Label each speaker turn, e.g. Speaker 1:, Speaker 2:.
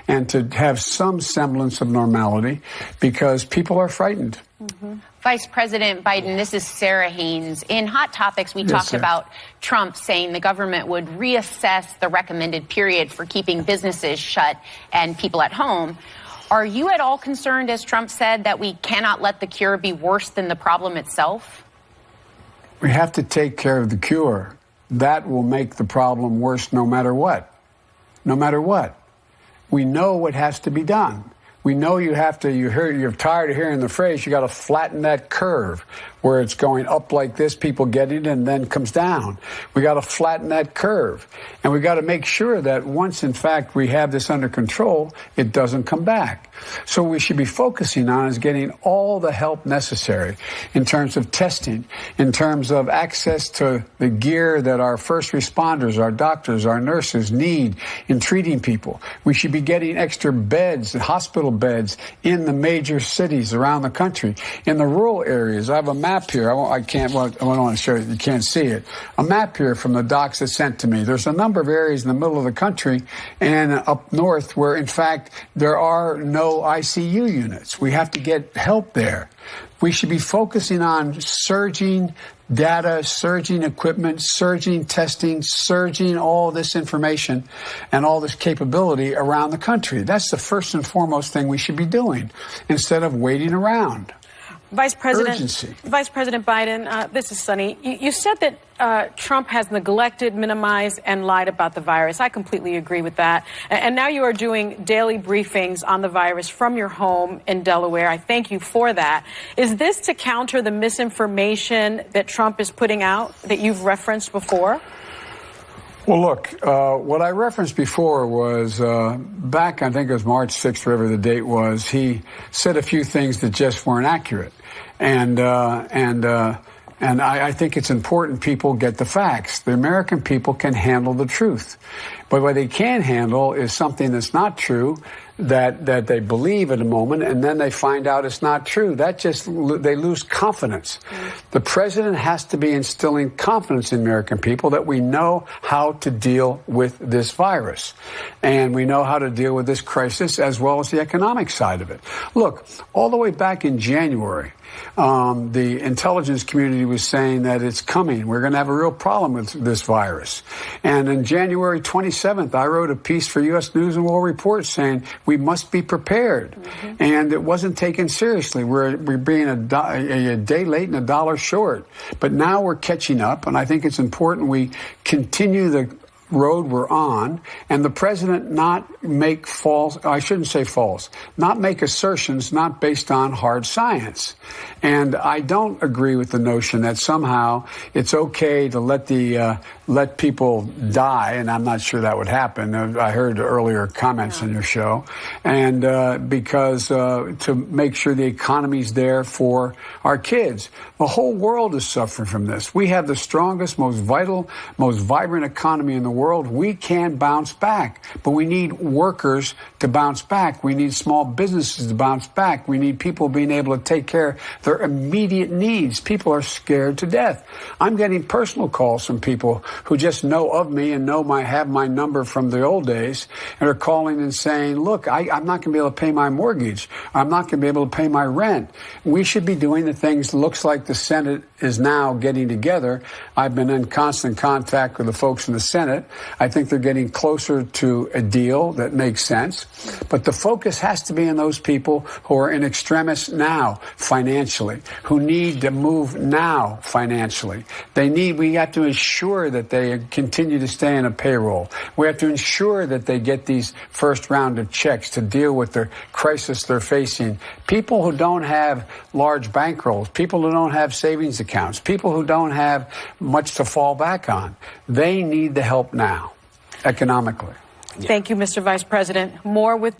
Speaker 1: and to have some semblance of normality, because people are frightened.
Speaker 2: Mm-hmm. Vice President Biden, this is Sarah Haynes. In Hot Topics, we talked about Trump saying the government would reassess the recommended period for keeping businesses shut and people at home. Are you at all concerned, as Trump said, that we cannot let the cure be worse than the problem itself?
Speaker 1: We have to take care of the cure. That will make the problem worse no matter what. No matter what. We know what has to be done. We know you have to, you're tired of hearing the phrase, you got to flatten that curve where it's going up like this, people get it, and then comes down. We got to flatten that curve. And we got to make sure that once, in fact, we have this under control, it doesn't come back. So we should be focusing on is getting all the help necessary in terms of testing, in terms of access to the gear that our first responders, our doctors, our nurses need in treating people. We should be getting extra beds, hospital beds in the major cities around the country. In the rural areas, I have a map here. I don't want to show you. You can't see it. A map here from the docs that sent to me. There's a number of areas in the middle of the country and up north where, in fact, there are no ICU units. We have to get help there. We should be focusing on surging data, surging equipment, surging testing, surging all this information and all this capability around the country. That's the first and foremost thing we should be doing instead of waiting around.
Speaker 3: Vice President Biden, this is Sunny. You said that Trump has neglected, minimized, and lied about the virus. I completely agree with that. And now you are doing daily briefings on the virus from your home in Delaware. I thank you for that. Is this to counter the misinformation that Trump is putting out that you've referenced before?
Speaker 1: Well, look, what I referenced before was back, I think it was March 6th, whatever the date was, he said a few things that just weren't accurate. And I think it's important people get the facts. The American people can handle the truth. But what they can't handle is something that's not true, that they believe at a moment, and then they find out it's not true. They lose confidence. The president has to be instilling confidence in American people that we know how to deal with this virus. And we know how to deal with this crisis as well as the economic side of it. Look, all the way back in January, the intelligence community was saying that it's coming. We're going to have a real problem with this virus. And on January 27th, I wrote a piece for U.S. News and World Report saying we must be prepared. And it wasn't taken seriously. We're being a day late and a dollar short. But now we're catching up, and I think it's important we continue the road we're on, and the president not make not make assertions not based on hard science. And I don't agree with the notion that somehow it's okay to let people die, and I'm not sure that would happen. I heard earlier comments in your show, and because to make sure the economy's there for our kids. The whole world is suffering from this. We have the strongest, most vital, most vibrant economy in the world. We can bounce back, but we need workers to bounce back. We need small businesses to bounce back. We need people being able to take care of their immediate needs. People are scared to death. I'm getting personal calls from people who just know of me and have my number from the old days and are calling and saying, look, I'm not going to be able to pay my mortgage. I'm not going to be able to pay my rent. We should be doing the things. Looks like the Senate is now getting together. I've been in constant contact with the folks in the Senate. I think they're getting closer to a deal that makes sense. But the focus has to be on those people who are in extremis now financially, who need to move now financially. We have to ensure that they continue to stay on a payroll. We have to ensure that they get these first round of checks to deal with the crisis they're facing. People who don't have large bankrolls, people who don't have savings accounts, people who don't have much to fall back on, they need the help now, economically.
Speaker 3: Thank you, Mr. Vice President. More with